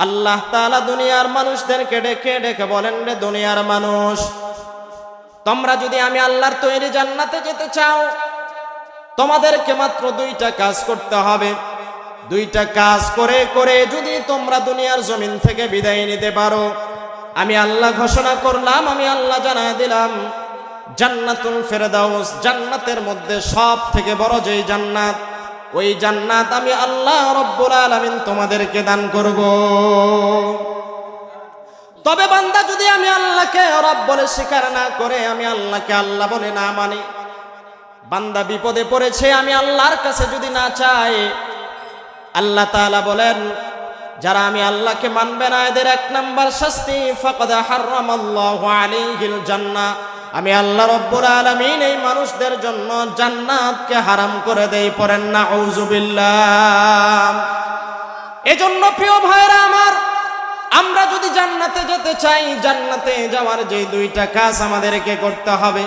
আল্লাহ তাআলা দুনিয়ার মানুষদেরকে ডেকে ডেকে বলেন, রে দুনিয়ার মানুষ, তোমরা যদি আমি আল্লাহর তৈরি জান্নাতে যেতে চাও, তোমাদেরকে মাত্র দুইটা কাজ করতে হবে। দুইটা কাজ করে করে যদি তোমরা দুনিয়ার জমিন থেকে বিদায় নিতে পারো, আমি আল্লাহ ঘোষণা করলাম, আমি আল্লাহ জানায় দিলাম, জান্নাতুল ফেরদাউস, জান্নাতের মধ্যে সব থেকে বড় যেই জান্নাত, ওই জান্নাত আমি আল্লাহ রব্বুল আলামিন তোমাদেরকে দান করব। তবে বান্দা যদি আমি আল্লাহকে রব বলে স্বীকার না করে, আমি আল্লাহকে আল্লাহ বলে না মানি, বান্দা বিপদে পড়েছে, আমি আল্লাহর কাছে যদি না চাই, আল্লাহ তাআলা বলেন, যারা আমি আল্লাহকে মানবে না, এদের এক নাম্বার শাস্তি, ফাকাদ হারামাল্লাহু আলাইহিল জান্নাহ, আমি আল্লাহ রব্বুল আলামিন এই মানুষদের জন্য জান্নাতকে হারাম করে দেই। পড়েন নাউযুবিল্লাহ। এজন্য প্রিয় ভাইরা আমার, আমরা যদি জান্নাতে যেতে চাই, জান্নাতে যাওয়ার যে দুইটা কাজ আমাদেরকে করতে হবে,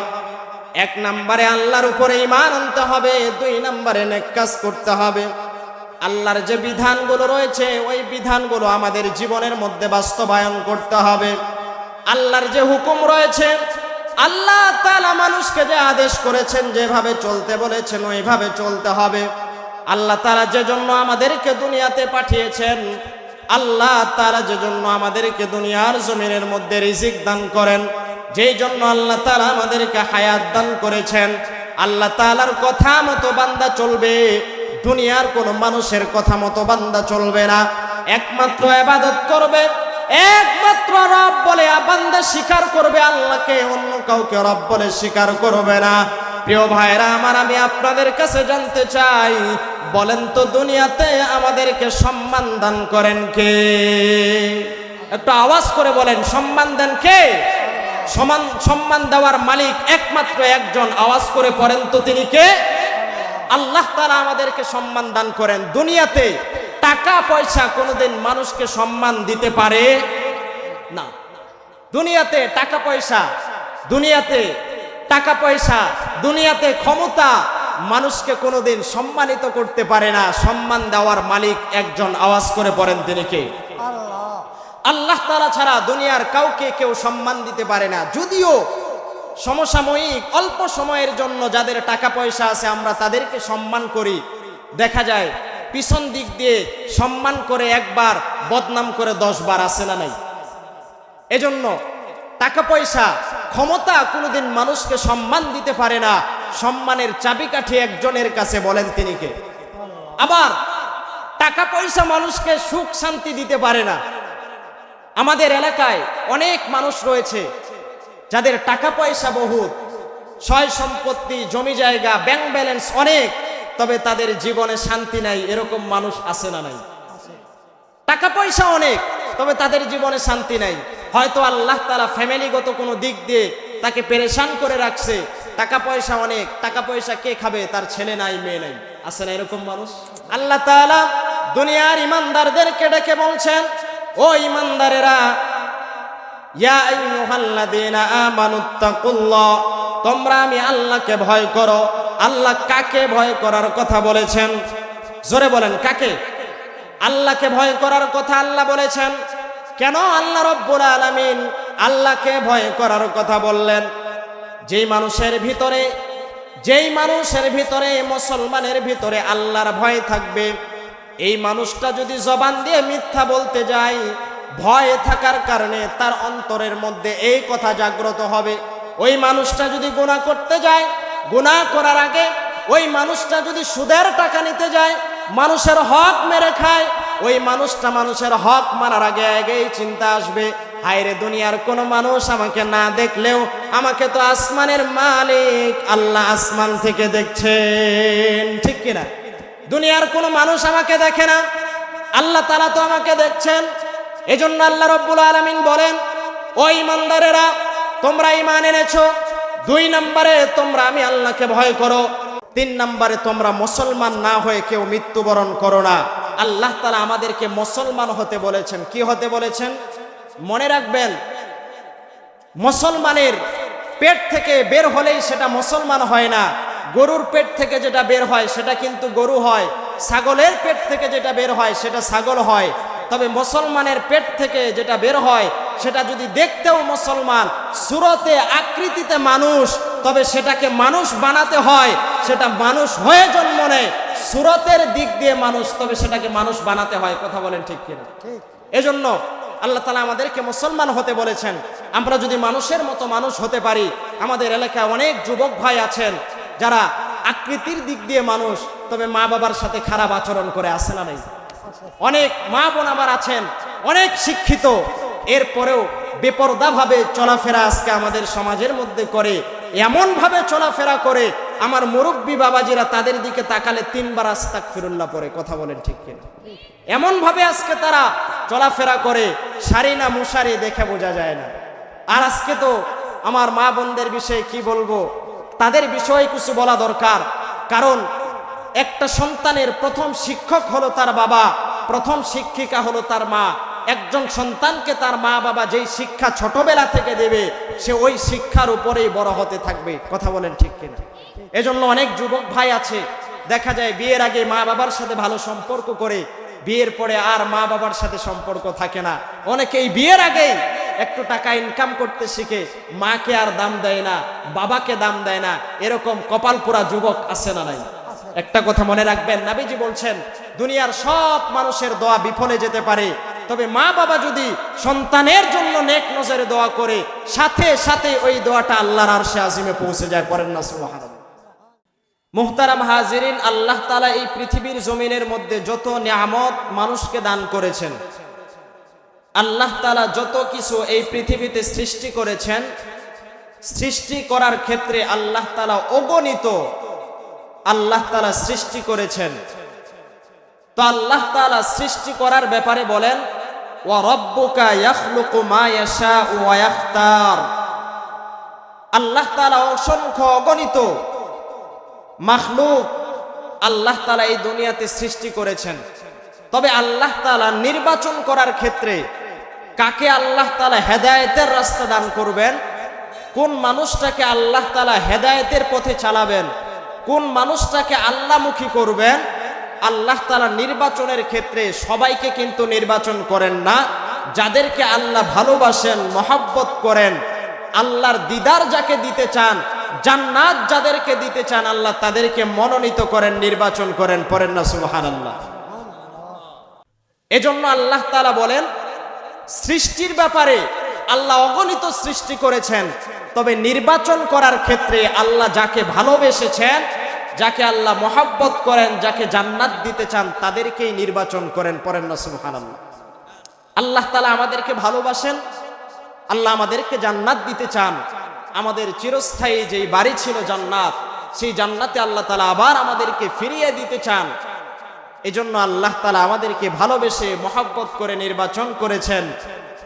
এক নম্বরে আল্লাহর উপরে ঈমান আনতে হবে, দুই নম্বরে নেক কাজ করতে হবে। আল্লাহর যে বিধানগুলো রয়েছে, ওই বিধানগুলো আমাদের জীবনের মধ্যে বাস্তবায়ন করতে হবে। আল্লাহর যে হুকুম রয়েছে, আল্লাহ তাআলা মানুষকে যে আদেশ করেছেন, যেভাবে চলতে বলেছেন ওইভাবে চলতে হবে। আল্লাহ তাআলা যে জন্য আমাদেরকে দুনিয়াতে পাঠিয়েছেন, আল্লাহ তাআলা যে জন্য আমাদেরকে দুনিয়ার জমিনের মধ্যে রিজিক দান করেন, যেই জন্য আল্লাহ তাআলা আমাদেরকে হায়াত দান করেছেন, আল্লাহ তাআলার কথা মতো বান্দা চলবে, দুনিয়ার কোনো মানুষের কথা মতো বান্দা চলবে না। একমাত্র ইবাদত করবে, একমাত্র রব বলে বান্দা স্বীকার করবে আল্লাহকে, অন্য কাউকে রব বলে স্বীকার করবে না। প্রিয় ভাইরা আমার, আমি আপনাদের কাছে জানতে চাই, বলেন তো দুনিয়াতে আমাদেরকে সম্মান দান করেন কে? একটু আওয়াজ করে বলেন, সম্মান দেন কে? সম্মান দেওয়ার মালিক একমাত্র একজন, আওয়াজ করে পড়েন তো তিনি কে? আল্লাহ তাআলা আমাদেরকে সম্মান দান করেন। দুনিয়াতে টাকা পয়সা কোনোদিন মানুষকে সম্মান দিতে পারে না। দুনিয়াতে টাকা পয়সা, দুনিয়াতে টাকা পয়সা, দুনিয়াতে ক্ষমতা মানুষকে কোনোদিন সম্মানিত করতে পারে না। সম্মান দেওয়ার মালিক একজন, আওয়াজ করে পড়েন তিনি কে? আল্লাহ। আল্লাহ তাআলা ছাড়া দুনিয়ার কাউকে কেউ সম্মান দিতে পারে না। যদিও সমসাময়িক অল্প সময়ের জন্য যাদের টাকা পয়সা আছে আমরা তাদেরকে সম্মান করি, দেখা যায় পিছন দিক দিয়ে সম্মান করে একবার, বদনাম করে 10 বার, আছে না নাই? এজন্য টাকা পয়সা, ক্ষমতা কোনোদিন মানুষকে সম্মান দিতে পারে না। সম্মানের চাবিকাঠি একজনের কাছে, বলেন তিনি কে? আবার টাকা পয়সা মানুষকে সুখ শান্তি দিতে পারে না। আমাদের এলাকায় অনেক মানুষ রয়েছে যাদের টাকা পয়সা বহুত, সয় সম্পত্তি, জমি জায়গা, ব্যাংক ব্যালেন্স অনেক, তবে তাদের জীবনে শান্তি নাই। এরকম মানুষ আছে না নাই? টাকা পয়সা অনেক, তবে তাদের জীবনে শান্তি নাই। হয়তো আল্লাহ তাআলা ফ্যামিলিগত কোনো দিক দিয়ে তাকে পেরেশান করে রাখছে। টাকা পয়সা অনেক, টাকা পয়সা কে খাবে? তার ছেলে নাই, মেয়ে নাই, আছে না এরকম মানুষ? আল্লাহ তাআলা দুনিয়ার ইমানদারদেরকে ডেকে বলছেন, ও ইমানদারেরা, ইয়া আইয়ুহাল্লাযীনা আমানুত্তাকুল্লাহ, তোমরা আমি আল্লাহকে ভয় করো। আল্লাহ কাকে ভয় করার কথা বলেছেন? জোরে বলেন, কাকে? আল্লাহকে ভয় করার কথা আল্লাহ বলেছেন। কেন আল্লাহ রব্বুল আলামিন আল্লাহকে ভয় করার কথা বললেন? যেই মানুষের ভিতরে মুসলমানের ভিতরে আল্লাহর ভয় থাকবে, এই মানুষটা যদি জবান দিয়ে মিথ্যা বলতে যায়, ভয় থাকার কারণে তার অন্তরের মধ্যে এই কথা জাগ্রত হবে। ওই মানুষটা যদি গুনাহ করতে যায়, গুনাহ করার আগে ওই মানুষটা যদি সুদের টাকা নিতে যায়, মানুষের হক মেরে খায়, ওই মানুষটা মানুষের হক মারার আগে আগেই চিন্তা আসবে, হায়রে দুনিয়ার কোনো মানুষ আমাকে না দেখলেও আমাকে তো আসমানের মালিক আল্লাহ আসমান থেকে দেখছেন, ঠিক কিনা? দুনিয়ার কোনো মানুষ আমাকে দেখে না, আল্লাহ তাআলা তো আমাকে দেখছেন। এজন্য আল্লাহ রব্বুল আলামিন বলেন, ও ইমানদারেরা, তোমরা ঈমান এনেছো। 2 নম্বরে তোমরা আমি আল্লাহকে ভয় করো। 3 নম্বরে তোমরা মুসলমান না হয়ে কেউ মৃত্যুবরণ করো না। আল্লাহ তাআলা আমাদেরকে মুসলমান হতে বলেছেন। কি হতে বলেছেন? মনে রাখবেন, মুসলমানের পেট থেকে বের হলেই সেটা মুসলমান হয় না। গরুর পেট থেকে যেটা বের হয় সেটা কিন্তু গরু হয়, ছাগলের পেট থেকে যেটা বের হয় সেটা ছাগল হয়। তবে মুসলমানের পেট থেকে যেটা বের হয় সেটা যদি দেখতেও মুসলমান, সুরতে আকৃতিতে মানুষ, তবে সেটাকে মানুষ বানাতে হয়, সেটা মানুষ হয়ে জন্ম নেয়। সুরতের দিক দিয়ে মানুষ, তবে সেটাকে মানুষ বানাতে হয়। কথা বলেন ঠিক কিনা? এজন্য আল্লাহ তাআলা আমাদেরকে মুসলমান হতে বলেছেন। আমরা যদি মানুষের মতো মানুষ হতে পারি, আমাদের এলাকায় অনেক যুবক ভাই আছেন যারা আকৃতির দিক দিয়ে মানুষ, তবে মা বাবার সাথে খারাপ আচরণ করে, আসে না নাই? অনেক মা বোন আমার আছেন অনেক শিক্ষিত, এরপরেও বেপরদাভাবে চলাফেরা আজকে আমাদের সমাজের মধ্যে করে, এমন ভাবে চলাফেরা করে আমার মুরব্বী বাবাজিরা তাদের দিকে তাকালে 3 বার আস্তাগফিরুল্লাহ পড়ে। কথা বলেন ঠিক কিনা? এমন ভাবে আজকে তারা চলাফেরা করে, শাড়ি না মুশারি দেখে বোঝা যায় না। আর আজকে তো আমার মা বোনদের বিষয়ে কি বলবো, তাদের বিষয়ে কিছু বলা দরকার। কারণ একটা সন্তানের প্রথম শিক্ষক হলো তার বাবা, প্রথম শিক্ষিকা হলো তার মা। একজন সন্তানকে তার মা বাবা যেই শিক্ষা ছোটবেলা থেকে দেবে, সে ওই শিক্ষার উপরেই বড় হতে থাকবে। কথা বলেন ঠিক কিনা? এজন্য অনেক যুবক ভাই আছে, দেখা যায় বিয়ের আগে মা বাবার সাথে ভালো সম্পর্ক করে, বিয়ের পরে আর মা বাবার সাথে সম্পর্ক থাকে না। অনেকেই বিয়ের আগেই একটু টাকা ইনকাম করতে শিখে মাকে আর দাম দেয় না, বাবাকে দাম দেয় না। এরকম কপালপোড়া যুবক আছে না নাই? একটা কথা মনে রাখবেন, নবীজি বলছেন দুনিয়ার সব মানুষের দোয়া বিফলে যেতে পারে, তবে মা বাবা যদি সন্তানের জন্য নেক নজরে দোয়া করে, সাথে সাথে ওই দোয়াটা আল্লাহর আরশে আজিমে পৌঁছে যায়। পড়েন না সুবহানাল্লাহ। মুহতারাম হাজিরিন, আল্লাহ তাআলা এই পৃথিবীর জমিনের মধ্যে যত নিয়ামত মানুষকে দান করেছেন, আল্লাহ তাআলা যত কিছু এই পৃথিবীতে সৃষ্টি করেছেন, সৃষ্টি করার ক্ষেত্রে আল্লাহ তাআলা অগণিত আল্লাহ তাআলা সৃষ্টি করেছেন। তো আল্লাহ তাআলা সৃষ্টি করার ব্যাপারে বলেন, ওয়া রাব্বুকা ইয়াখলুকু মা ইয়াশাউ ওয়া ইয়াখতার। আল্লাহ তাআলা অসংখ্য অগণিত মাখলুক আল্লাহ তাআলা এই দুনিয়াতে সৃষ্টি করেছেন। তবে আল্লাহ তাআলা নির্বাচন করার ক্ষেত্রে কাকে আল্লাহ তাআলা হেদায়েতের রাস্তা দান করবেন, কোন মানুষটাকে আল্লাহ তাআলা হেদায়েতের পথে চালাবেন, কোন মানুষটাকে আল্লাহমুখী করবেন, আল্লাহ তাআলা নির্বাচনের ক্ষেত্রে সবাইকে কিন্তু নির্বাচন করেন না। যাদেরকে আল্লাহ ভালোবাসেন, মহব্বত করেন, আল্লাহর দিদার যাকে দিতে চান, জান্নাত যাদেরকে দিতে চান, আল্লাহ তাদেরকে মনোনীত করেন, নির্বাচন করেন। পড়েন না সুবহানাল্লাহ। এজন্য আল্লাহ তাআলা বলেন, সৃষ্টির ব্যাপারে আল্লাহ অগণিত সৃষ্টি করেছেন, তবে নির্বাচন করার ক্ষেত্রে আল্লাহ যাকে ভালোবেসেছেন, যাকে আল্লাহ মহব্বত করেন, যাকে জান্নাত দিতে চান, তাদেরকেই নির্বাচন করেন। পড়েন না সুবহানাল্লাহ। আল্লাহ তাআলা আমাদেরকে ভালোবাসেন, আল্লাহ আমাদেরকে জান্নাত দিতে চান। আমাদের চিরস্থায়ী যেই বাড়ি ছিল জান্নাত, সেই জান্নাতে আল্লাহ তাআলা আবার আমাদেরকে ফিরিয়ে দিতে চান। এজন্য আল্লাহ তাআলা আমাদেরকে ভালোবেসে মহব্বত করে নির্বাচন করেছেন।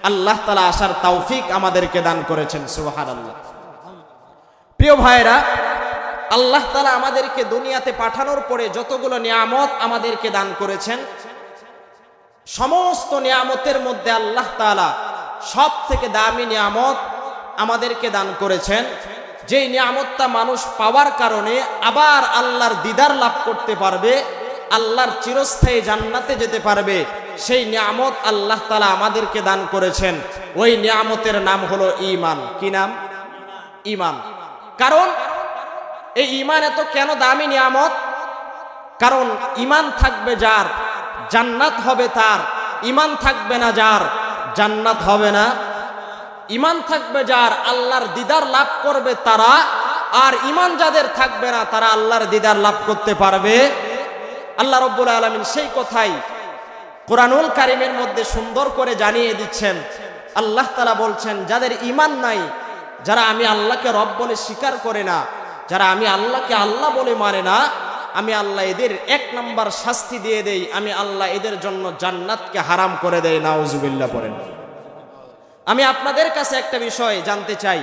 আল্লাহ তাআলা আসার তৌফিক আমাদেরকে দান করেছেন। সুবহানাল্লাহ। প্রিয় ভাইরা, আল্লাহ তাআলা আমাদেরকে দুনিয়াতে পাঠানোর পরে যতগুলো নিয়ামত আমাদেরকে দান করেছেন, সমস্ত নিয়ামতের মধ্যে আল্লাহ তাআলা সব থেকে দামি নিয়ামত আমাদেরকে দান করেছেন, যেই নিয়ামতটা মানুষ পাওয়ার কারণে আবার আল্লাহর দিদার লাভ করতে পারবে, আল্লাহর চিরস্থায়ী জান্নাতে যেতে পারবে। সেই নিয়ামত আল্লাহ তাআলা আমাদেরকে দান করেছেন। ওই নিয়ামতের নাম হলো ঈমান। কি নাম? ঈমান। কারণ এই ঈমান এত কেন দামি নিয়ামত? কারণ ঈমান থাকবে যার, জান্নাত হবে তার। ঈমান থাকবে না যার, জান্নাত হবে না। ঈমান থাকবে যার, আল্লাহর দিদার লাভ করবে তারা। আর ঈমান যাদের থাকবে না, তারা আল্লাহর দিদার লাভ করতে পারবে। আল্লাহ রাব্বুল আলামিন সেই কথাই কোরআনুল কারীমের মধ্যে সুন্দর করে জানিয়ে দিচ্ছেন। আল্লাহ তাআলা বলছেন, যাদের ঈমান নাই, যারা আমি আল্লাহকে রব বলে স্বীকার করে না, যারা আমি আল্লাহকে আল্লাহ বলে মানে না, আমি আল্লাহ এদের 1 নাম্বার শাস্তি দিয়ে দেই। আমি আল্লাহ এদের জন্য জান্নাতকে হারাম করে দেই। নাউজুবিল্লাহ। পড়েন। আমি আপনাদের কাছে একটা বিষয় জানতে চাই।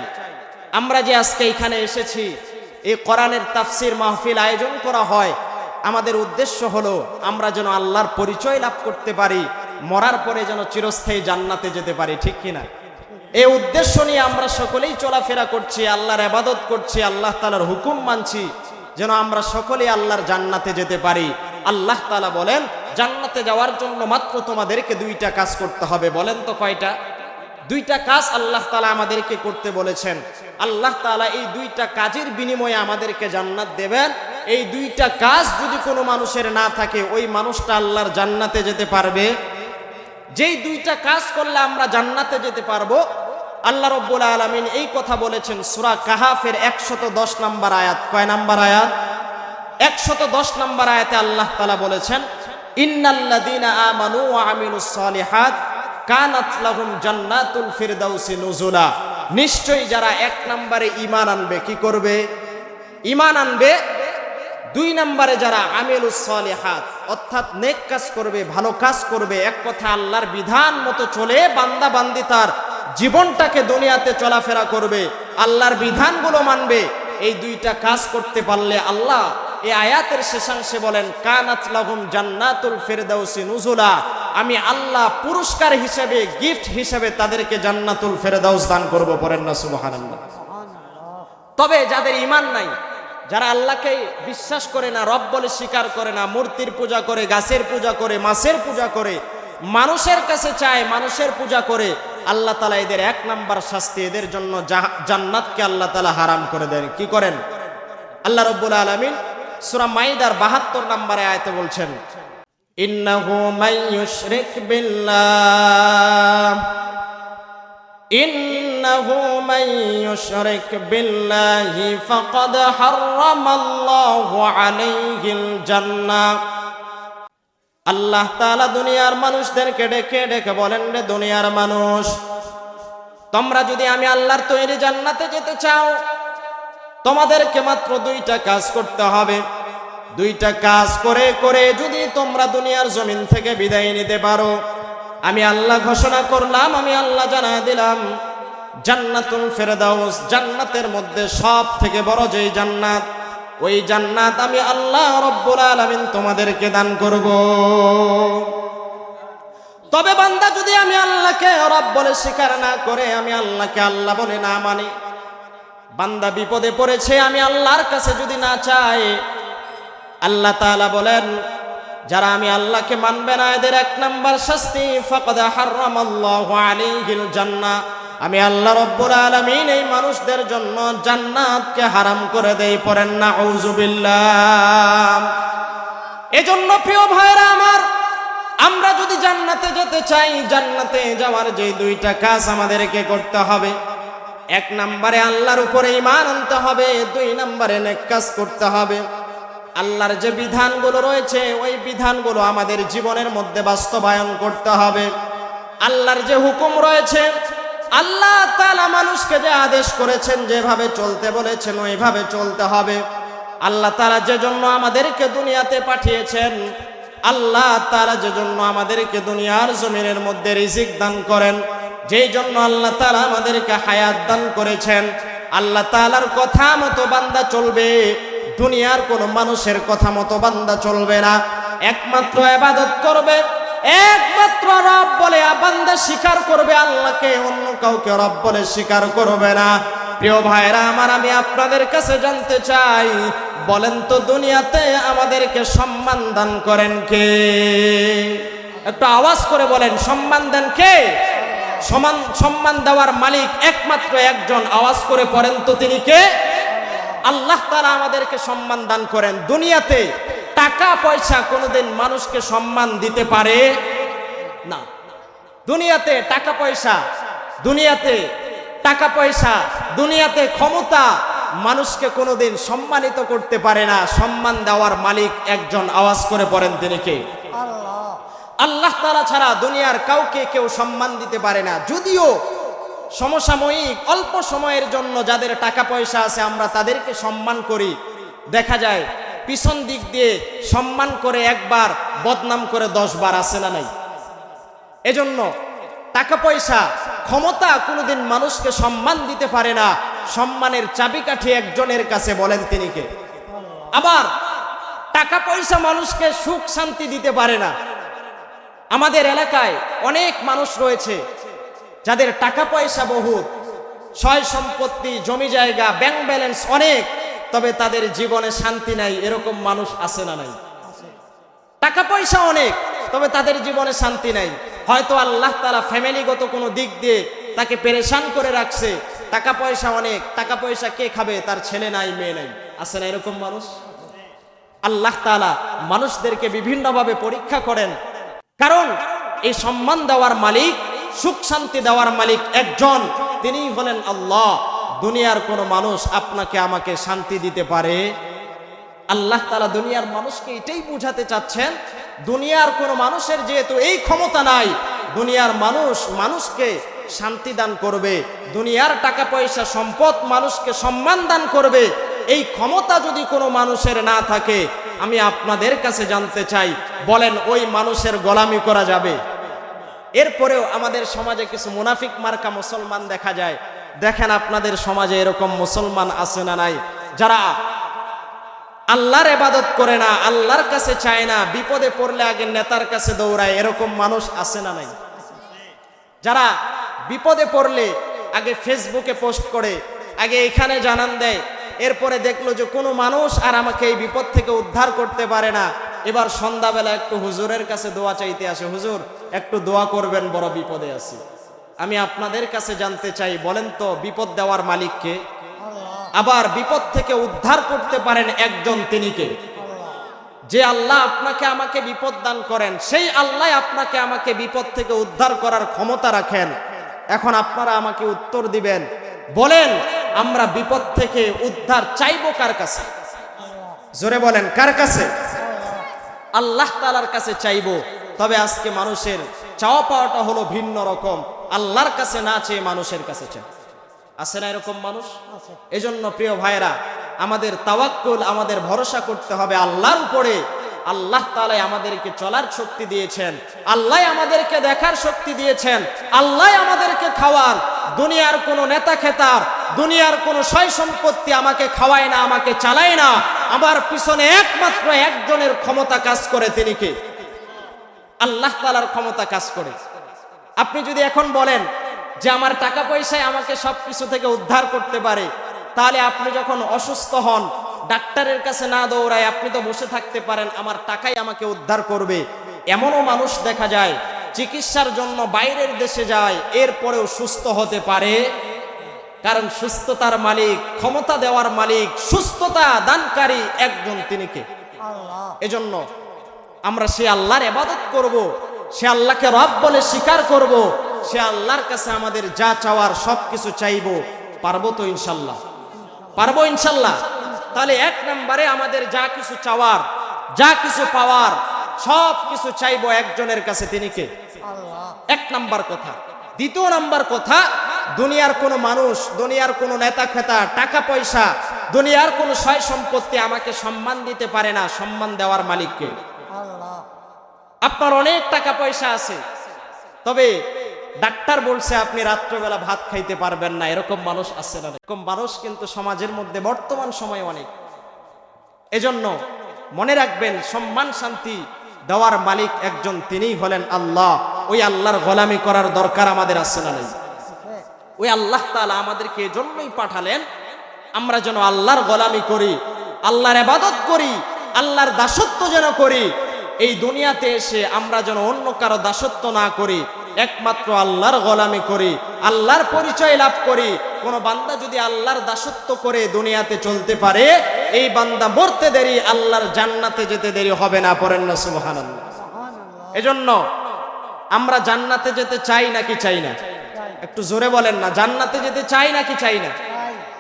আমরা যে আজকে এখানে এসেছি, এই কোরআনের তাফসীর মাহফিল আয়োজন করা হয়, আমাদের উদ্দেশ্য হলো আমরা যেন আল্লাহর পরিচয় লাভ করতে পারি, মরার পরে যেন চিরস্থায়ী জান্নাতে যেতে পারি। ঠিক কিনা? এই উদ্দেশ্য নিয়ে আমরা সকলেই চলাফেরা করছি, আল্লাহর ইবাদত করছি, আল্লাহ তাআলার হুকুম মানছি, যেন আমরা সকলেই আল্লাহর জান্নাতে যেতে পারি। আল্লাহ তাআলা বলেন, জান্নাতে যাওয়ার জন্য মাত্র তোমাদেরকে দুইটা কাজ করতে হবে। বলেন তো কয়টা? দুইটা কাজ আল্লাহ তাআলা আমাদেরকে করতে বলেছেন। আল্লাহ তাআলা এই দুইটা কাজের বিনিময়ে আমাদেরকে জান্নাত দেবেন। এই দুইটা কাজ যদি কোনো মানুষের না থাকে, ওই মানুষটা আল্লাহর জান্নাতে যেতে পারবে? যেই দুইটা কাজ করলে আমরা জান্নাতে যেতে পারবো, আল্লাহ রাব্বুল আলামিন এই কথা বলেছেন সূরা কাহাফের 110 নম্বর আয়াত। কয় নম্বর আয়াত? 110 নম্বর আয়াতে আল্লাহ তাআলা বলেছেন, ইন্নাল্লাযীনা আমানু ওয়া আমিলুস সালিহাত কানাত লাহুম জান্নাতুল ফিরদাউসি নুজুলা। নিশ্চয়ই যারা এক নম্বরে ঈমান আনবে, কি করবে? ঈমান আনবে। দুই নম্বরে যারা আমিলুস সালিহাত অর্থাৎ নেক কাজ করবে, ভালো কাজ করবে, এক কথা আল্লাহর বিধান মতো চলে বান্দা বান্দি তার জীবনটাকে দুনিয়াতে চলাফেরা করবে, আল্লাহর বিধানগুলো মানবে, এই দুইটা কাজ করতে পারলে আল্লাহ এই আয়াতের শেষাংশে বলেন, কানাত লাহুম জান্নাতুল ফিরদাউসি নুজুলা, আমি আল্লাহ পুরস্কার হিসেবে, গিফট হিসেবে তাদেরকে জান্নাতুল ফিরদাউস দান করব। পড়েন না সুবহানাল্লাহ। তবে যাদের ঈমান নাই, যারা আল্লাহকে বিশ্বাস করে না, রব বলে স্বীকার করে না, মূর্তির পূজা করে, গাছের পূজা করে, মাছের পূজা করে, মানুষের কাছে চায়, মানুষের পূজা করে, আল্লাহ তাআলা এদের এক নাম্বার শাস্তি, এদের জন্য জান্নাতকে আল্লাহ তাআলা হারাম করে দেন। কি করেন? আল্লাহ রাব্বুল আলামিন সূরা মাইদার 72 নম্বরে আয়াতে বলছেন, ইন্নাহু মান ইউশরিক বিল্লাহ ইন্নাহু মান ইউশরিক বিল্লাহি ফাকাদ হারামাল্লাহু আলাইহিল জান্নাহ। আল্লাহ তাআলা দুনিয়ার মানুষদেরকে ডেকে ডেকে বলেন, রে দুনিয়ার মানুষ, তোমরা যদি আমি আল্লাহর তৈরি জান্নাতে যেতে চাও, তোমাদেরকে মাত্র দুইটা কাজ করতে হবে। দুইটা কাজ করে করে যদি তোমরা দুনিয়ার জমিন থেকে বিদায় নিতে পারো, আমি আল্লাহ ঘোষণা করলাম, আমি আল্লাহ জানায় দিলাম, জান্নাতুল ফিরদাউস, জান্নাতের মধ্যে সব থেকে বড় যেই জান্নাত, ওই জান্নাত আমি আল্লাহ রাব্বুল আলামিন তোমাদেরকে দান করব। তবে বান্দা যদি আমি আল্লাহকে রব বলে স্বীকার না করে, আমি আল্লাহকে আল্লাহ বলে না মানি, বান্দা বিপদে পড়েছে, আমি আল্লাহর কাছে যদি না চাই, আল্লাহ তাআলা বলেন, যারা আমি আল্লাহকে মানবে না, এদের এক নাম্বার শাস্তি, ফাকাদ হারামাল্লাহু আলাইহিল জান্নাহ, আমি আল্লাহ রাব্বুল আলামিন এই মানুষদের জন্য জান্নাতকে হারাম করে দেই। পড়েন না আউযুবিল্লাহ। এজন্য প্রিয় ভাইরা আমার, আমরা যদি জান্নাতে যেতে চাই, জান্নাতে যাওয়ার যে দুইটা কাজ আমাদেরকে করতে হবে, এক নম্বরে আল্লাহর উপরে ঈমান আনতে হবে, দুই নম্বরে নেক কাজ করতে হবে। আল্লাহর যে বিধানগুলো রয়েছে, ওই বিধানগুলো আমাদের জীবনের মধ্যে বাস্তবায়ন করতে হবে। আল্লাহর যে হুকুম রয়েছে, আল্লাহ তাআলা মানুষকে যে আদেশ করেছেন, যেভাবে চলতে বলেছেন, ওইভাবে চলতে হবে। আল্লাহ তাআলা যে জন্য আমাদেরকে দুনিয়াতে পাঠিয়েছেন, আল্লাহ তাআলা যে জন্য আমাদেরকে দুনিয়ার জমিনের মধ্যে রিজিক দান করেন, যেই জন্য আল্লাহ তাআলা আমাদেরকে হায়াত দান করেছেন, আল্লাহ তাআলার কথা মতো বান্দা চলবে, দুনিয়ার কোনো মানুষের কথা মতো বান্দা চলবে না। একমাত্র ইবাদত করবে, একমাত্র রব বলে বান্দা স্বীকার করবে আল্লাহকে, অন্য কাউকে রব বলে স্বীকার করবে না। প্রিয় ভাইরা আমার, আমি আপনাদের কাছে জানতে চাই, বলেন তো দুনিয়াতে আমাদেরকে সম্মান দান করেন কে? একটু আওয়াজ করে বলেন, সম্মান দেন কে? সম্মান দেওয়ার মালিক একমাত্র একজন, আওয়াজ করে পড়েন তো তিনি কে? আল্লাহ তাআলা আমাদেরকে সম্মান দান করেন। দুনিয়াতে টাকা পয়সা কোনোদিন মানুষকে সম্মান দিতে পারে না। দুনিয়াতে টাকা পয়সা, দুনিয়াতে টাকা পয়সা, দুনিয়াতে ক্ষমতা মানুষকে কোনোদিন সম্মানিত করতে পারে না। সম্মান দেওয়ার মালিক একজন, আওয়াজ করে পড়েন তিনি কে? আল্লাহ। আল্লাহ তাআলা ছাড়া দুনিয়ার কাউকে কেউ সম্মান দিতে পারে না। যদিও সমসাময়িক অল্প সময়ের জন্য যাদের টাকা পয়সা আছে, আমরা তাদেরকে সম্মান করি, দেখা যায় পিছন দিক দিয়ে সম্মান করে একবার, বদনাম করে 10 বার, আছে না নাই? এজন্য টাকা পয়সা, ক্ষমতা কোনোদিন মানুষকে সম্মান দিতে পারে না। সম্মানের চাবিকাঠি একজনের কাছে, বলেন তিনি কে? আবার টাকা পয়সা মানুষকে সুখ শান্তি দিতে পারে না। আমাদের এলাকায় অনেক মানুষ রয়েছে যাদের টাকা পয়সা বহুত, সয় সম্পত্তি, জমি জায়গা, ব্যাংক ব্যালেন্স অনেক, তবে তাদের জীবনে শান্তি নাই। এরকম মানুষ আছে না নাই? টাকা পয়সা অনেক, তবে তাদের জীবনে শান্তি নাই। হয়তো আল্লাহ তাআলা ফ্যামিলিগত কোনো দিক দিয়ে তাকে পেরেশান করে রাখছে। টাকা পয়সা অনেক, টাকা পয়সা কে খাবে? তার ছেলে নাই, মেয়ে নাই। আছে না এরকম মানুষ? আল্লাহ তাআলা মানুষদেরকে বিভিন্নভাবে পরীক্ষা করেন, কারণ এই সম্মান দেওয়ার মালিক, সুখ শান্তি দেওয়ার মালিক একজন, তিনিই হলেন আল্লাহ। দুনিয়ার কোনো মানুষ আপনাকে আমাকে শান্তি দিতে পারে? আল্লাহ তাআলা দুনিয়ার মানুষকে এটাই বুঝাতে চাচ্ছেন, দুনিয়ার কোনো মানুষের যেহেতু এই ক্ষমতা নাই, দুনিয়ার মানুষ মানুষকে শান্তি দান করবে, দুনিয়ার টাকা পয়সা সম্পদ মানুষকে সম্মান দান করবে, এই ক্ষমতা যদি কোনো মানুষের না থাকে, আমি আপনাদের কাছে জানতে চাই, বলেন ওই মানুষের গোলামি করা যাবে? এরপরেও আমাদের সমাজে কিছু মুনাফিক মার্কা মুসলমান দেখা যায়। দেখেন আপনাদের সমাজে এরকম মুসলমান আছে না নাই, যারা আল্লাহর ইবাদত করে না, আল্লাহর কাছে চায় না, বিপদে পড়লে আগে নেতার কাছে দৌড়ায়, এরকম মানুষ আছে না নাই? যারা বিপদে পড়লে আগে ফেসবুকে পোস্ট করে, আগে এখানে জানান দেয়, এরপরে দেখলো যে কোনো মানুষ আর আমাকে এই বিপদ থেকে উদ্ধার করতে পারে না, এবার সন্ধ্যাবেলা একটু হুজুরের কাছে দোয়া চাইতে আসে, হুজুর একটু দোয়া করবেন, বড় বিপদে আছি। আমি আপনাদের কাছে জানতে চাই, বলেন তো বিপদ দেওয়ার মালিক কে? আবার বিপদ থেকে উদ্ধার করতে পারেন একজন, তিনি কে? যে আল্লাহ আপনাকে আমাকে বিপদ দান করেন, সেই আল্লাহ আপনাকে আমাকে বিপদ থেকে উদ্ধার করার ক্ষমতা রাখেন। এখন আপনারা আমাকে উত্তর দিবেন, বলেন আমরা বিপদ থেকে উদ্ধার চাইবো কার কাছে? জোরে বলেন, কার কাছে? আল্লাহ তাআলার কাছে চাইবো। তবে আজকে মানুষের চাওয়া পাওয়াটা হলো ভিন্ন রকম, আল্লাহর কাছে না চেয়ে মানুষের কাছে চায়। আছে না এরকম মানুষ? এজন্য প্রিয় ভাইরা, আমাদের তাওয়াক্কুল, আমাদের ভরসা করতে হবে আল্লাহর উপরে। আল্লাহ তাআলা আমাদেরকে চলার শক্তি দিয়েছেন, আল্লাহ আমাদেরকে দেখার শক্তি দিয়েছেন, আল্লাহ আমাদেরকে খাওয়ার। দুনিয়ার কোনো নেতা খেতার, দুনিয়ার কোনো সয় সম্পত্তি আমাকে খাওয়ায় না, আমাকে চালায় না। আমার পিছনে একমাত্র একজনের ক্ষমতা কাজ করে, তিনি কে? আল্লাহ তাআলার ক্ষমতা কাজ করে। আপনি যদি এখন বলেন যে আমার টাকা পয়সায় আমাকে সবকিছু থেকে উদ্ধার করতে পারে, তাহলে আপনি যখন অসুস্থ হন, ডাক্তারের কাছে না দৌড়ায় আপনি তো বসে থাকতে পারেন, আমার টাকাই আমাকে উদ্ধার করবে। এমনও মানুষ দেখা যায় চিকিৎসার জন্য বাইরের দেশে যায়, এরপরেও সুস্থ হতে পারে, কারণ সুস্থতার মালিক, ক্ষমতা দেওয়ার মালিক, সুস্থতা দানকারী একজন, তিনি কে? আল্লাহ। এজন্য আমরা সে আল্লাহর ইবাদত করব, সে আল্লাহকে রব বলে স্বীকার করব, সে আল্লাহর কাছে আমাদের যা চাওয়ার সবকিছু চাইবো। পারবো তো ইনশাল্লাহ? পারবো ইনশাল্লাহ? তাহলে এক নম্বরে আমাদের যা কিছু চাওয়ার, যা কিছু পাওয়ার, সব কিছু চাইবো একজনের কাছে, তিনি কে? আল্লাহ। এক নাম্বার কথা। দ্বিতীয় নাম্বার কথা, দুনিয়ার কোনো মানুষ, দুনিয়ার কোনো নেতা খেতা, টাকা পয়সা, দুনিয়ার কোনো সয় সম্পত্তি আমাকে সম্মান দিতে পারে না। সম্মান দেওয়ার মালিক কে? আল্লাহ। আপনার অনেক টাকা পয়সা আছে, তবে ডাক্তার বলছে আপনি রাত্রবেলা ভাত খাইতে পারবেন না, এরকম মানুষ আছে না? এরকম মানুষ কিন্তু সমাজের মধ্যে বর্তমান সময়ে অনেক। এজন্য মনে রাখবেন, সম্মান শান্তি দেওয়ার মালিক একজন, তিনিই হলেন আল্লাহ। ওই আল্লাহর গোলামি করার দরকার আমাদের আছে না নেই? ওই আল্লাহ তাআলা আমাদেরকে এজন্যই পাঠালেন, আমরা যেন আল্লাহর গোলামি করি, আল্লাহর ইবাদত করি, আল্লাহর দাসত্ব যেন করি। এই দুনিয়াতে এসে আমরা যেন অন্য কারো দাসত্ব না করি, একমাত্র আল্লাহর গোলামি করি, আল্লাহর পরিচয় লাভ করি। কোন বান্দা যদি আল্লাহর দাসত্ব করে দুনিয়াতে চলতে পারে, এই বান্দা মরতে দেরি, আল্লাহর জান্নাতে যেতে দেরি হবে না। পড়েন না সুবহানাল্লাহ। এজন্য আমরা জান্নাতে যেতে চাই নাকি চাই না? একটু জোরে বলেন না, জান্নাতে যেতে চাই নাকি চাই না?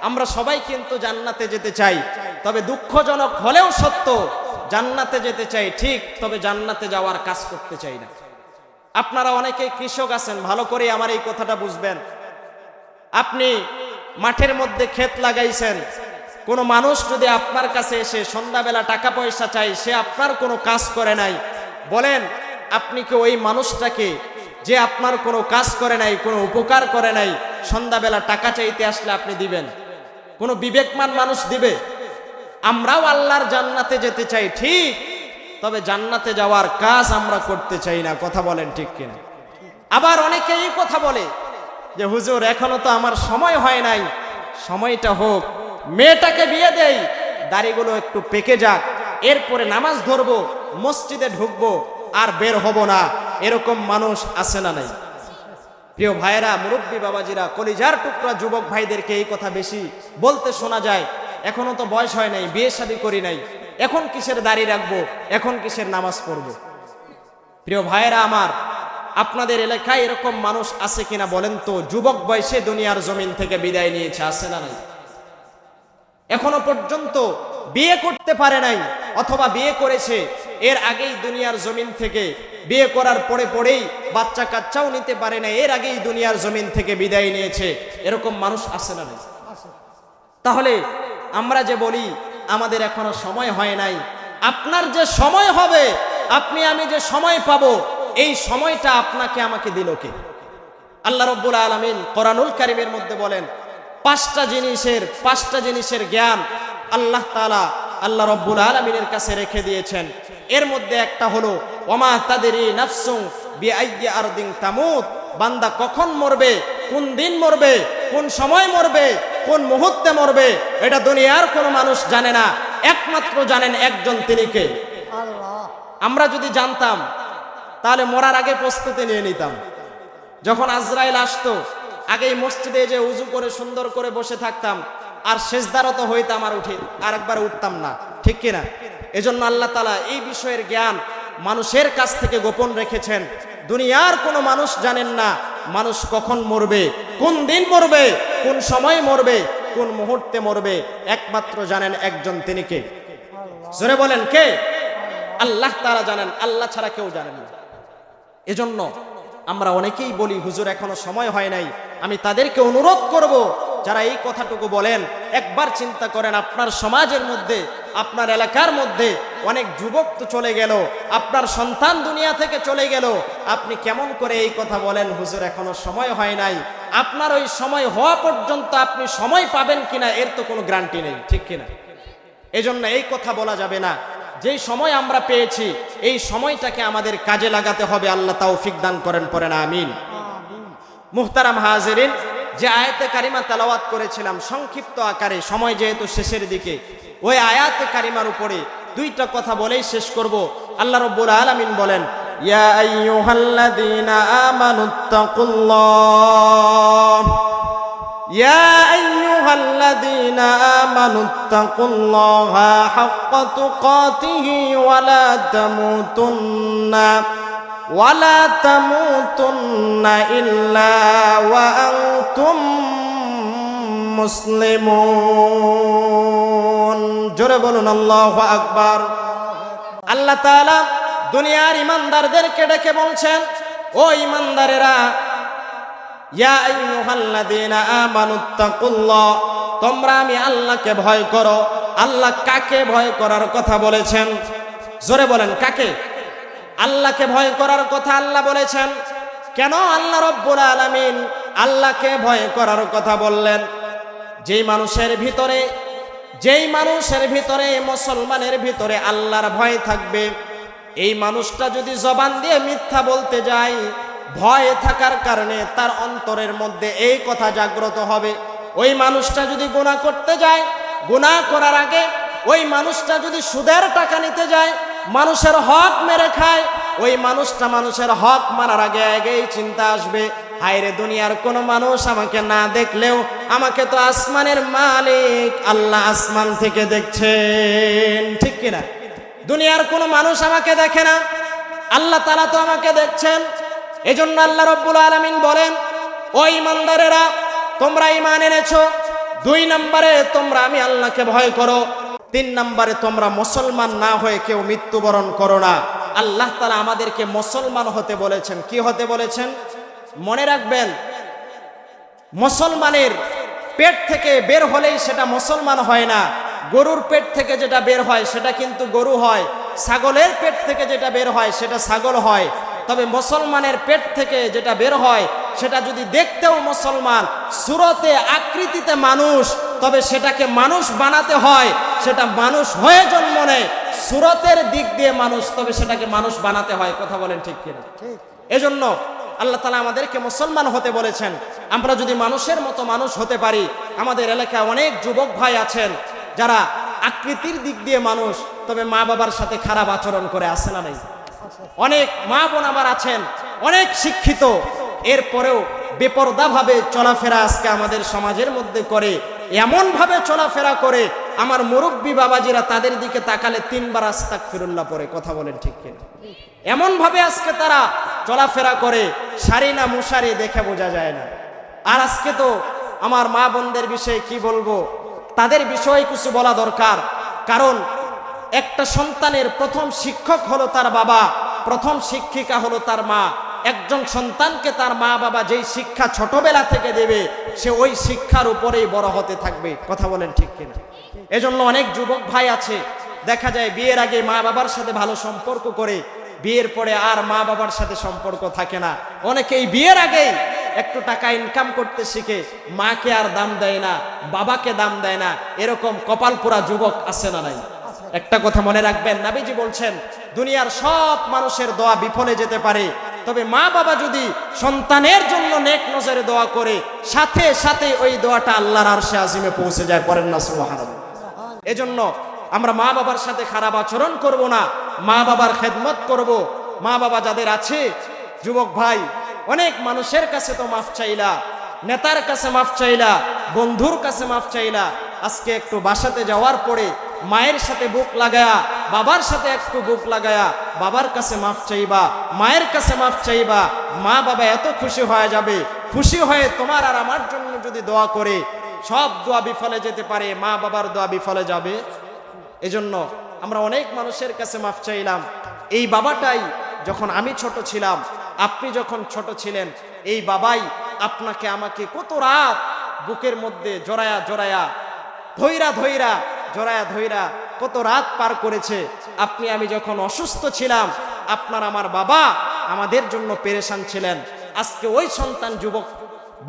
আমরা সবাই কিন্তু জান্নাতে যেতে চাই, তবে দুঃখজনক হলেও সত্য, জান্নাতে যেতে চাই ঠিক, তবে জান্নাতে যাওয়ার কাজ করতে চাই না। আপনারা অনেকেই কৃষক আছেন, ভালো করে আমার এই কথাটা বুঝবেন। আপনি মাঠের মধ্যে ক্ষেত লাগাইছেন, কোনো মানুষ যদি আপনার কাছে এসে সন্ধ্যাবেলা টাকা পয়সা চাই, সে আপনার কোনো কাজ করে নাই, বলেন আপনি কি ওই মানুষটাকে, যে আপনার কোনো কাজ করে নাই, কোনো উপকার করে নাই, সন্ধ্যাবেলা টাকা চাইতে আসলে আপনি দিবেন? কোনো বিবেকমান মানুষ দিবে? আমরাও আল্লাহর জান্নাতে যেতে চাই ঠিক, তবে জান্নাতে যাওয়ার কাজ আমরা করতে চাই না। কথা বলেন ঠিক কিনা? আবার অনেকে এই কথা বলে যে হুজুর এখনো তো আমার সময় হয় নাই, সময়টা হোক, মেয়েটাকে বিয়ে দেই, দাড়িগুলো একটু পেকে যাক, এরপরে নামাজ ধরবো, মসজিদে ঢুকবো আর বের হব না, এরকম মানুষ আছে না নাই? প্রিয় ভাইয়েরা, মুরব্বী বাবাজিরা, কলিজার টুকরা যুবক ভাইদেরকে এই কথা বেশি বলতে শোনা যায়, এখনো তো বয়স হয় নাই, বিয়ে শাদী করি নাই, এখন কিসের দাড়ি রাখবো, এখন কিসের নামাজ পড়বো? প্রিয় ভাইয়েরা আমার, আপনাদের এলাকায় এরকম মানুষ আছে কিনা বলেন তো? যুবক বয়সে দুনিয়ার জমিন থেকে বিদায় নিয়েছে, আছে না নাই? এখনো পর্যন্ত বিয়ে করতে পারে নাই, অথবা বিয়ে করেছে এর আগেই দুনিয়ার জমিন থেকে, বিয়ে করার পরে পরেই বাচ্চা কাচ্চাও নিতে পারে না, এর আগেই দুনিয়ার জমিন থেকে বিদায় নিয়েছে, এরকম মানুষ আছে না নাই? তাহলে আমরা যে বলি আমাদের এখনো সময় হয় নাই, আপনার যে সময় হবে, আপনি আমি যে সময় পাবো, এই সময়টা আপনাকে আমাকে দিল কে? আল্লাহ রাব্বুল আলামিন কোরআনুল কারীমের মধ্যে বলেন, পাঁচটা জিনিসের জ্ঞান আল্লাহ তাআলা আল্লাহ রাব্বুল আলামিনের কাছে রেখে দিয়েছেন। এর মধ্যে একটা হলো ওমা তাদরি নাফসুন বিআইয়ি আরদিন তামুত, বান্দা কখন মরবে, কোন দিন মরবে, কোন সময় মরবে, কোন মুহূর্তে মরবে, এটা দুনিয়ার কোনো মানুষ জানে না, একমাত্র জানেন একজন, তিনি কে? আল্লাহ। আমরা যদি জানতাম তাহলে মরার আগে প্রস্তুতি নিয়ে নিতাম। যখন আজরাইল আসতো, আগেই মসজিদে যে উজু করে সুন্দর করে বসে থাকতাম, আর সেজদারত হইতাম, আর উঠে আরেকবার উঠতাম না, ঠিক কিনা? এজন্য আল্লাহ তাআলা এই বিষয়ের জ্ঞান মানুষের কাছ থেকে গোপন রেখেছেন। দুনিয়ার কোনো মানুষ জানেন না মানুষ কখন মরবে, কোন দিন মরবে, কোন সময় মরবে, কোন মুহূর্তে মরবে, একমাত্র জানেন একজন, তিনি কে? জোরে বলেন, কে? আল্লাহ তাআলা জানেন, আল্লাহ ছাড়া কেউ জানেন না। এজন্য আমরা অনেকেই বলি হুজুর এখনো সময় হয় নাই। আমি তাদেরকে অনুরোধ করব, যারা এই কথাটুকু বলেন, একবার চিন্তা করেন, আপনার সমাজের মধ্যে, আপনার এলাকার মধ্যে অনেক যুবক তো চলে গেল, আপনার সন্তান দুনিয়া থেকে চলে গেল, আপনি কেমন করে এই কথা বলেন হুজুর এখনো সময় হয় নাই? আপনার ওই সময় হওয়া পর্যন্ত আপনি সময় পাবেন কিনা এর তো কোনো গ্যারান্টি নেই, ঠিক কিনা? এজন্য এই কথা বলা যাবে না। যেই সময় আমরা পেয়েছি এই সময়টাকে আমাদের কাজে লাগাতে হবে। আল্লাহ তৌফিক দান করেন, পড়েন আমিন। মুহতারাম হাজিরিন, যে আয়াতে কারিমা তেলাওয়াত করেছিলাম সংক্ষিপ্ত আকারে, সময় যেহেতু শেষের দিকে, ওই আয়াতে কারিমার উপরে দুইটা কথা বলেই শেষ করব। আল্লাহ রাব্বুল আলামিন বলেন, ইয়া আইয়ুহাল্লাযীনা আমানুত্তাকুল্লাহ, ইয়া আইয়ুহাল্লাযীনা আমানুত্তাকুল্লাহা হাক্কা তুকাতিহি ওয়ালা তামুতুন্না ইল্লা ওয়া আনতুম মুসলিমুন। জোরে বলুন আল্লাহু আকবার। আল্লাহ তাআলা দুনিয়ার ইমানদারদেরকে ডেকে বলছেন, ও ইমানদারেরা, ইয়া আইয়ুহাল্লাযীনা আমানুত্তাকুল্লাহ, তোমরা আমি আল্লাহকে ভয় করো। আল্লাহ কাকে ভয় করার কথা বলেছেন? জোরে বলেন, কাকে? আল্লাহকে ভয় করার কথা আল্লাহ বলেছেন। কেন আল্লাহ রাব্বুল আলামিন আল্লাহকে ভয় করার কথা বললেন? যেই মানুষের ভিতরে মুসলমানের ভিতরে আল্লাহর ভয় থাকবে, এই মানুষটা যদি জবান দিয়ে মিথ্যা বলতে যায়, ভয় থাকার কারণে তার অন্তরের মধ্যে এই কথা জাগ্রত হবে। ওই মানুষটা যদি গুনাহ করতে যায়, গুনাহ করার আগে ওই মানুষটা যদি সুদের টাকা নিতে যায়, মানুষের হক মেরে খায়, ওই মানুষটা মানুষের হক মারার আগে আগেই চিন্তা আসবে, হায়রে দুনিয়ার কোনো মানুষ আমাকে না দেখলেও আমাকে তো আসমানের মালিক আল্লাহ আসমান থেকে দেখছেন, ঠিক কিনা? দুনিয়ার কোনো মানুষ আমাকে দেখে না, আল্লাহ তাআলা তো আমাকে দেখছেন। এজন্য আল্লাহ রাব্বুল আলামিন বলেন, ও ইমানদারেরা, তোমরা ঈমান এনেছো। 2 নম্বরে তোমরা আমি আল্লাহকে ভয় করো। 3 নম্বরে তোমরা মুসলমান না হয়ে কেউ মৃত্যুবরণ করো না। আল্লাহ তাআলা আমাদেরকে মুসলমান হতে বলেছেন। কি হতে বলেছেন? মনে রাখবেন, মুসলমানের পেট থেকে বের হলেই সেটা মুসলমান হয় না। গরুর পেট থেকে যেটা বের হয় সেটা কিন্তু গরু হয়, ছাগলের পেট থেকে যেটা বের হয় সেটা ছাগল হয়। তবে মুসলমানের পেট থেকে যেটা বের হয় সেটা যদি দেখতেও মুসলমান, সুরতে আকৃতিতে মানুষ, তবে সেটাকে মানুষ বানাতে হয়। সেটা মানুষ হয়ে জন্ম নেয়, সুরতের দিক দিয়ে মানুষ, তবে সেটাকে মানুষ বানাতে হয়। কথা বলেন ঠিক কিনা? এজন্য আল্লাহ তাআলা আমাদেরকে মুসলমান হতে বলেছেন। আমরা যদি মানুষের মতো মানুষ হতে পারি, আমাদের এলাকায় অনেক যুবক ভাই আছেন যারা আকৃতির দিক দিয়ে মানুষ, তবে মা বাবার সাথে খারাপ আচরণ করে, আসে না নাই? অনেক মা বোন আমার আছেন অনেক শিক্ষিত, এরপরেও বেপরদাভাবে চলাফেরা আজকে আমাদের সমাজের মধ্যে করে, এমন ভাবে চলাফেরা করে আমার মুরব্বী বাবাজিরা তাদের দিকে তাকালে 3 বার আস্তাগফিরুল্লাহ পড়ে। কথা বলেন ঠিক কিনা? এমন ভাবে আজকে তারা চলাফেরা করে, শাড়ি না মশারি দেখে বোঝা যায় না। আর আজকে তো আমার মা বোনদের বিষয়ে কি বলবো, তাদের বিষয়ে কিছু বলা দরকার। কারণ একটা সন্তানের প্রথম শিক্ষক হলো তার বাবা, প্রথম শিক্ষিকা হলো তার মা। একজন সন্তানকে তার মা বাবা যেই শিক্ষা ছোটবেলা থেকে দেবে, সে ওই শিক্ষার উপরেই বড় হতে থাকবে। কথা বলেন ঠিক কিনা? এজন্য অনেক যুবক ভাই আছে, দেখা যায় বিয়ের আগে মা বাবার সাথে ভালো সম্পর্ক করে, বিয়ের পরে আর মা বাবার সাথে সম্পর্ক থাকে না। অনেকেই বিয়ের আগেই একটু টাকা ইনকাম করতে শিখে মাকে আর দাম দেয় না, বাবাকে দাম দেয় না। এরকম কপালপুরা যুবক আছে না নাই? একটা কথা মনে রাখবেন, নবীজি বলছেন দুনিয়ার সব মানুষের দোয়া বিফলে যেতে পারে, তবে মা বাবা যদি সন্তানের জন্য নেক নজরে দোয়া করে, সাথে সাথে ওই দোয়াটা আল্লাহর আরশে আজিমে পৌঁছে যায়। পড়েন না সুবহানাল্লাহ। এজন্য আমরা মা বাবার সাথে খারাপ আচরণ করব না, মা বাবার খেদমত করব। মা বাবা যাদের আছে, যুবক ভাই, অনেক মানুষের কাছে তো মাফ চাইলা, নেতার কাছে মাফ চাইলা, বন্ধুর কাছে মাফ চাইলা, আজকে একটু বাসাতে যাওয়ার পরে মায়ের সাথে বুক লাগায়া, বাবার সাথে একটু বুক লাগায়া বাবার কাছে মাফ চাইবা, মায়ের কাছে মাফ চাইবা। মা বাবা এত খুশি হয়ে যাবে, খুশি হয়ে তোমার আর আমার জন্য যদি দোয়া করে, সব দোয়া বিফলে যেতে পারে, মা বাবার দোয়া বিফলে যাবে। এজন্য আমরা অনেক মানুষের কাছে মাফ চাইলাম। এই বাবাটাই যখন আমি ছোট ছিলাম, আপনি যখন ছোট ছিলেন, এই বাবাই আপনাকে আমাকে কত রাত বুকের মধ্যে জড়ায়া জড়ায়া, ধৈরা ধৈরা, জড়ায়া ধৈরা কত রাত পার করেছে। আপনি আমি যখন অসুস্থ ছিলাম, আপনার আমার বাবা আমাদের জন্য পেরেশান ছিলেন। আজকে ওই সন্তান যুবক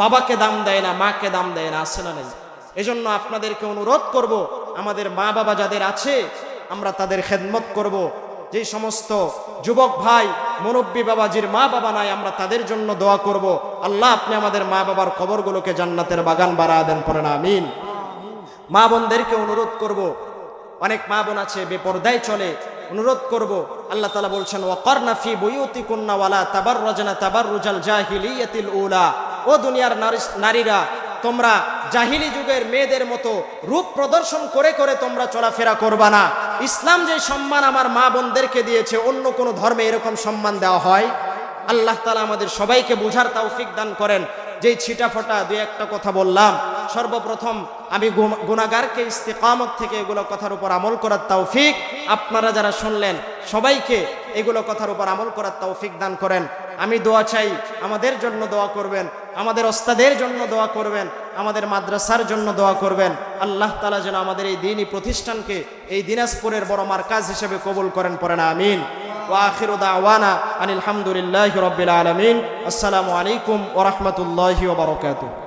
বাবাকে দাম দেয় না, মাকে দাম দেয় না, আসে না নাই? এজন্য আপনাদেরকে অনুরোধ করব, আমাদের মা বাবা যাদের আছে আমরা তাদের খেদমত করব। যে সমস্ত যুবক ভাই মুরব্বী বাবাজির মা বাবা নাই, আমরা তাদের জন্য দোয়া করব। আল্লাহ আপনি আমাদের মা বাবার কবরগুলোকে জান্নাতের বাগান বাড়া দেন। পড়েন আমিন। মা বোনদেরকে অনুরোধ করব, অনেক মা বোন আছে বেপরদায় চলে, অনুরোধ করব। আল্লাহ তাআলা বলছেন ওয়াকারনা ফি বুয়ুতিকুন্না ওয়ালা তাবাররাজনা তাবাররুজাল জাহিলিয়াতিল উলা। ও দুনিয়ার নারীরা, তোমরা জাহিলি যুগের মেয়েদের মতো রূপ প্রদর্শন করে করে তোমরা চলাফেরা করবা না। ইসলাম যে সম্মান আমার মা বোনদেরকে দিয়েছে, অন্য কোনো ধর্মে এরকম সম্মান দেওয়া হয়? আল্লাহ তাআলা আমাদের সবাইকে বুঝার তৌফিক দান করেন। যেই ছিটা ফোটা দুই একটা কথা বললাম, সর্বপ্রথম আমি গুনাহগারকে ইস্তিকামত থেকে এগুলো কথার উপর আমল করার তৌফিক, আপনারা যারা শুনলেন সবাইকে এগুলো কথার উপর আমল করার তৌফিক দান করেন। আমি দোয়া চাই, আমাদের জন্য দোয়া করবেন, আমাদের ওস্তাদের জন্য দোয়া করবেন, আমাদের মাদ্রাসার জন্য দোয়া করবেন। আল্লাহ তাআলা যেন আমাদের এই দ্বীনি প্রতিষ্ঠানকে এই দিনাজপুরের বড় মার্কাজ হিসেবে কবুল করেন। পড়েন আমিন। ওয়া আখিরু দাওয়ানা আনিল হামদুলিল্লাহি রাব্বিল আলামিন। আসসালামু আলাইকুম ওয়া রাহমাতুল্লাহি ওয়া বারাকাতুহু।